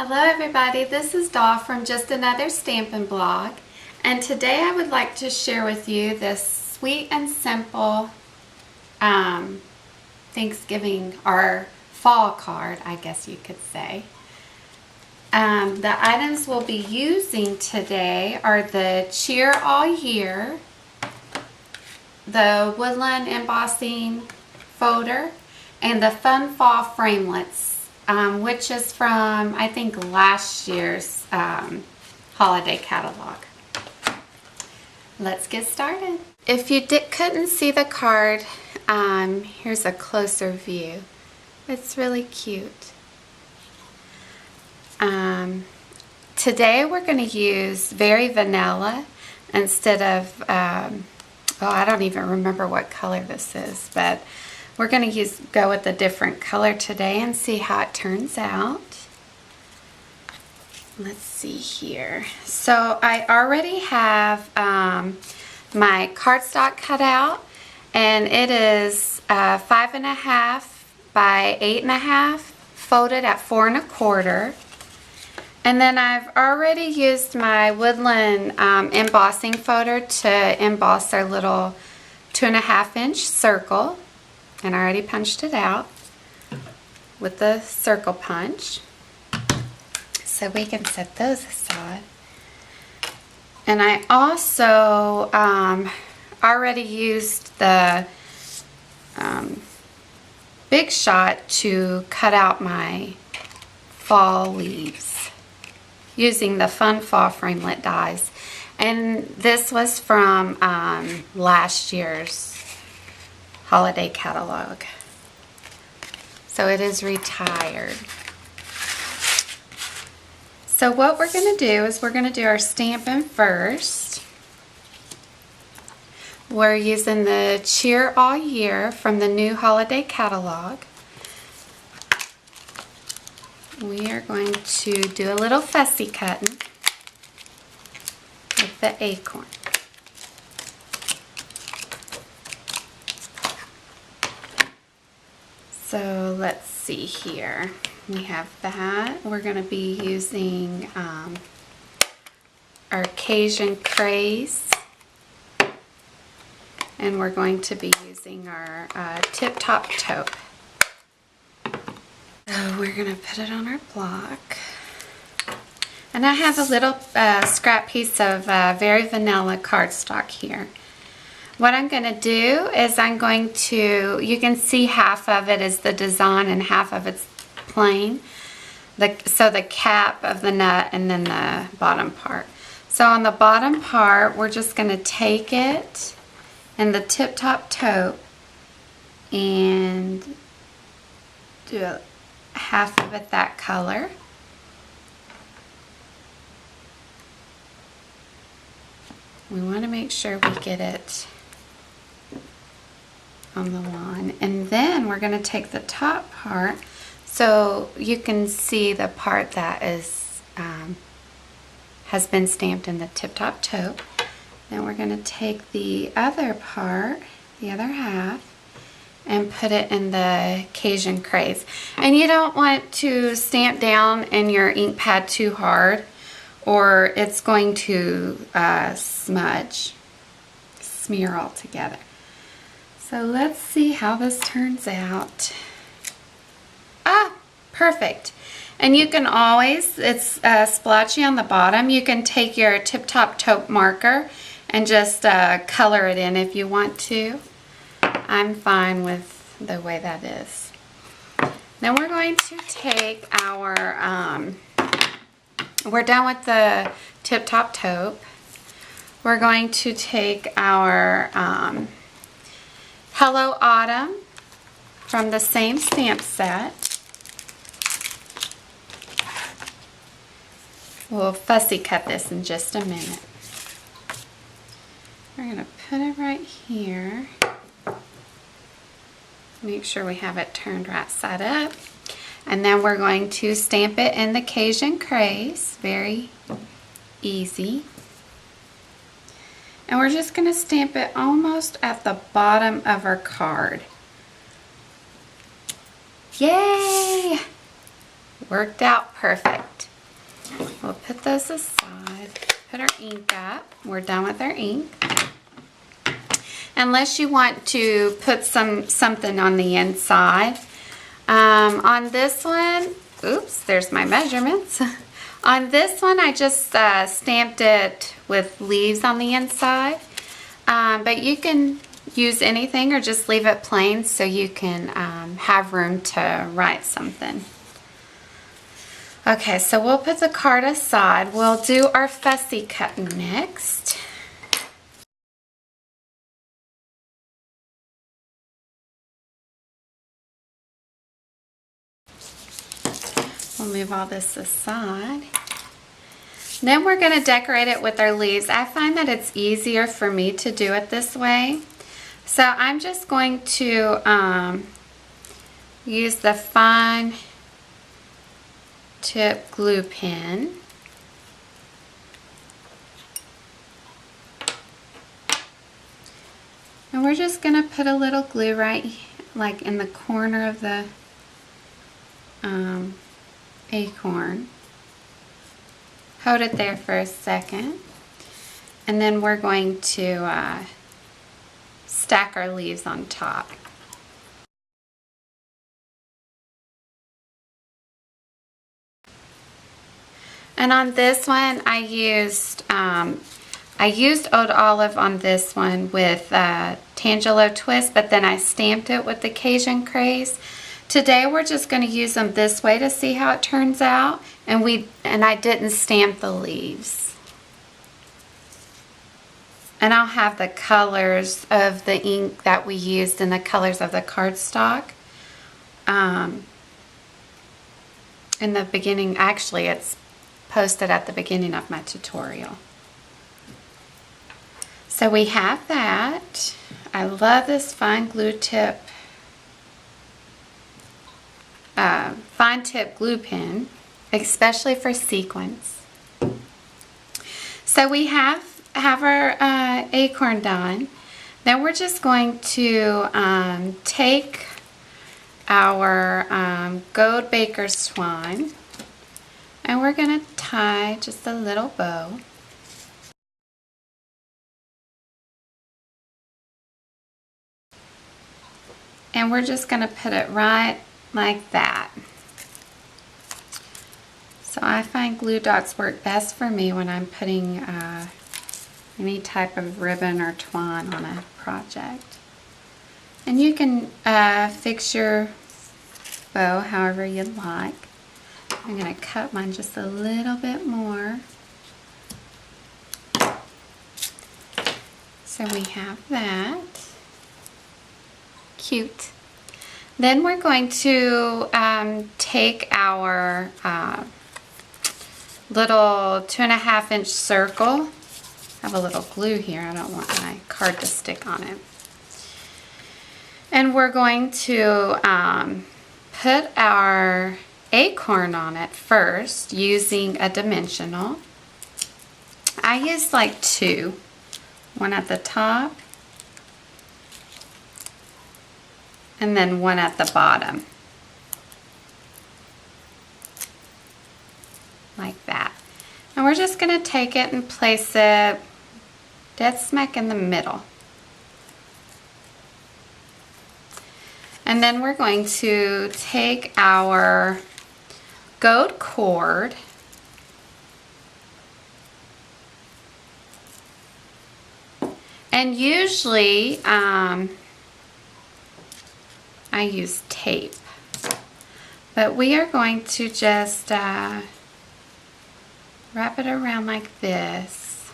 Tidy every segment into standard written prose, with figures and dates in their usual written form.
Hello everybody, this is Daw from Just Another Stampin' Blog, and today I would like to share with you this sweet and simple Thanksgiving or fall card, I guess you could say. The items we'll be using today are the Cheer All Year, the Woodland Embossing Folder, and the Fun Fall Framelits. Which is from, I think, last year's holiday catalog. Let's get started. If you couldn't see the card, here's a closer view. It's really cute. Today we're going to use Very Vanilla instead of, I don't even remember what color this is, but we're going to go with a different color today and see how it turns out. Let's see here. So I already have my cardstock cut out, and it is 5.5 by 8.5, folded at 4 1/4. And then I've already used my Woodland embossing folder to emboss our little 2.5-inch circle. And I already punched it out with the circle punch, so we can set those aside. And I also already used the Big Shot to cut out my fall leaves using the Fun Fall Framelit dies. And this was from last year's holiday catalog. So it is retired. So what we're going to do is we're going to do our Stampin' first. We're using the Cheer All Year from the new holiday catalog. We are going to do a little fussy cutting with the acorn. So let's see here. We have that. We're going to be using our Cajun Craze. And we're going to be using our Tip Top Taupe. So we're going to put it on our block. And I have a little scrap piece of Very Vanilla cardstock here. What I'm going to do is you can see half of it is the design and half of it's plain. So the cap of the nut and then the bottom part. So on the bottom part, we're just going to take it in the Tip Top Taupe and do half of it that color. We want to make sure we get it on the line, and then we're going to take the top part so you can see the part that is has been stamped in the Tip Top Taupe. Then we're going to take the other part, the other half, and put it in the Cajun Craze. And you don't want to stamp down in your ink pad too hard, or it's going to smudge, smear all together. So let's see how this turns out. Ah, perfect. And you can always, it's splotchy on the bottom, you can take your Tip Top Taupe marker and just color it in if you want to. I'm fine with the way that is. Then we're going to take our, we're done with the Tip Top Taupe. We're going to take our Hello Autumn from the same stamp set. We'll fussy cut this in just a minute. We're going to put it right here. Make sure we have it turned right side up. And then we're going to stamp it in the Cajun Craze. Very easy. And we're just going to stamp it almost at the bottom of our card. Yay! Worked out perfect. We'll put those aside. Put our ink up. We're done with our ink. Unless you want to put something on the inside. On this one, oops, there's my measurements. On this one, I just stamped it with leaves on the inside. But you can use anything or just leave it plain so you can have room to write something. Okay, so we'll put the card aside. We'll do our fussy cut next. We'll move all this aside. Then we're going to decorate it with our leaves. I find that it's easier for me to do it this way. So I'm just going to use the fine tip glue pen. And we're just going to put a little glue right like in the corner of the acorn. Hold it there for a second. And then we're going to stack our leaves on top. And on this one, I used Old Olive on this one with Tangelo Twist, but then I stamped it with the Cajun Craze. Today we're just going to use them this way to see how it turns out, and I didn't stamp the leaves. And I'll have the colors of the ink that we used and the colors of the cardstock in the beginning. Actually, it's posted at the beginning of my tutorial. So we have that. I love this fine glue tip, fine tip glue pen, especially for sequins. So we have our acorn done. Then we're just going to take our gold baker's twine, and we're going to tie just a little bow. And we're just going to put it right like that. So I find glue dots work best for me when I'm putting any type of ribbon or twine on a project. And you can fix your bow however you like. I'm going to cut mine just a little bit more. So we have that. Cute. Then we're going to take our little 2.5 inch circle. I have a little glue here. I don't want my card to stick on it. And we're going to put our acorn on it first using a dimensional. I used like 2. One at the top and then one at the bottom. Like that. And we're just going to take it and place it dead smack in the middle. And then we're going to take our gold cord and usually I use tape, but we are going to just wrap it around like this.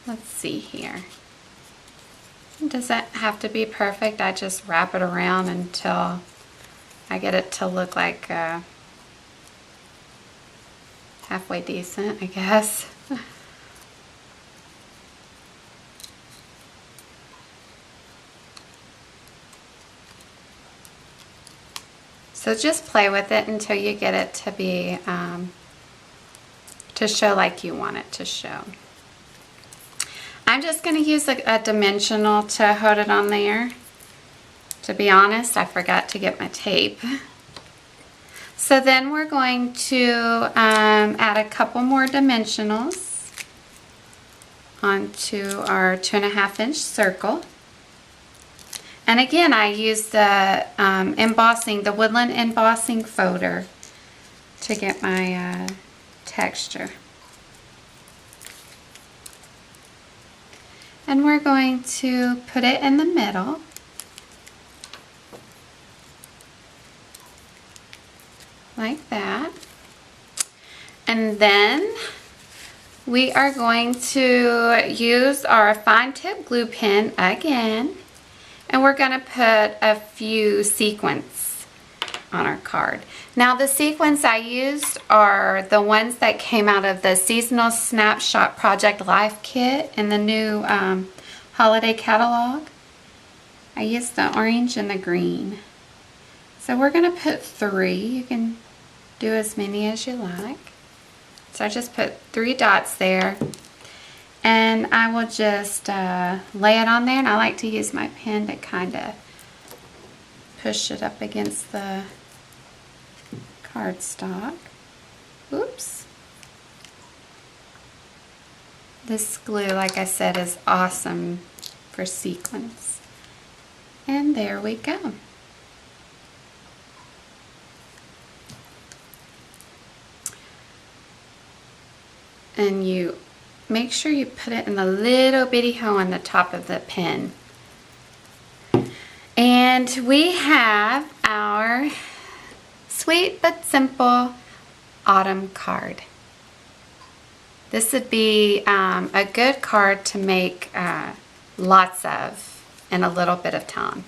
Let's see here. It doesn't have to be perfect. I just wrap it around until I get it to look like halfway decent, I guess. So just play with it until you get it to be, to show like you want it to show. I'm just going to use a dimensional to hold it on there. To be honest, I forgot to get my tape. So then we're going to add a couple more dimensionals onto our 2.5-inch circle. And again, I use the embossing, the woodland embossing folder to get my texture. And we're going to put it in the middle. Like that. And then we are going to use our fine tip glue pen again. And we're going to put a few sequins on our card. Now the sequins I used are the ones that came out of the Seasonal Snapshot Project Life Kit in the new holiday catalog. I used the orange and the green. So we're going to put 3. You can do as many as you like. So I just put 3 dots there. And I will just lay it on there, and I like to use my pen to kind of push it up against the cardstock. Oops. This glue, like I said, is awesome for sequins. And there we go. And you make sure you put it in the little bitty hole on the top of the pen. And we have our sweet but simple autumn card. This would be a good card to make lots of in a little bit of time.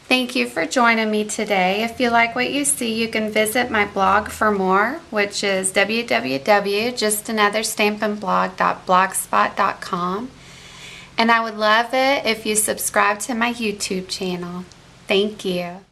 Thank you for joining me today. If you like what you see, you can visit my blog for more, which is www.justanotherstampinblog.blogspot.com. And I would love it if you subscribe to my YouTube channel. Thank you.